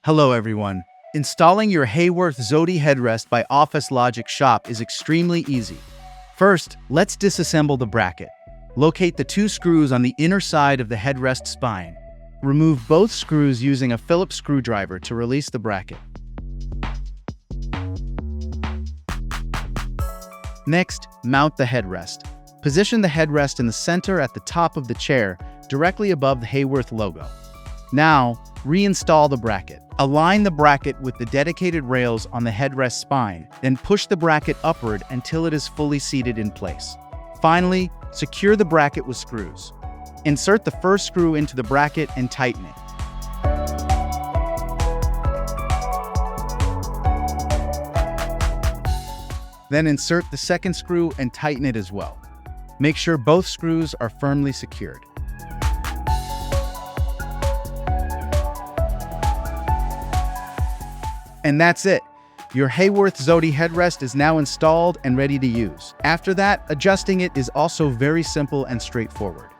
Hello everyone. Installing your Haworth Zody Headrest by OfficeLogixShop is extremely easy. First, let's disassemble the bracket. Locate the two screws on the inner side of the headrest spine. Remove both screws using a Phillips screwdriver to release the bracket. Next, mount the headrest. Position the headrest in the center at the top of the chair, directly above the Haworth logo. Now, reinstall the bracket. Align the bracket with the dedicated rails on the headrest spine, then push the bracket upward until it is fully seated in place. Finally, secure the bracket with screws. Insert the first screw into the bracket and tighten it. Then insert the second screw and tighten it as well. Make sure both screws are firmly secured. And that's it. Your Haworth Zody Headrest is now installed and ready to use. After that, adjusting it is also very simple and straightforward.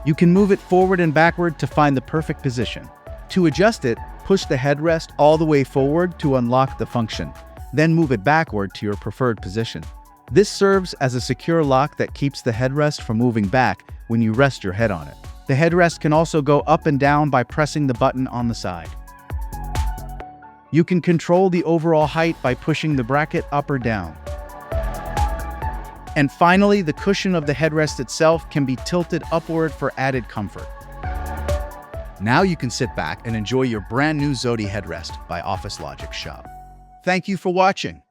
You can move it forward and backward to find the perfect position. To adjust it, push the headrest all the way forward to unlock the function. Then move it backward to your preferred position. This serves as a secure lock that keeps the headrest from moving back when you rest your head on it. The headrest can also go up and down by pressing the button on the side. You can control the overall height by pushing the bracket up or down. And finally, the cushion of the headrest itself can be tilted upward for added comfort. Now you can sit back and enjoy your brand new Zody Headrest by OfficeLogixShop. Thank you for watching.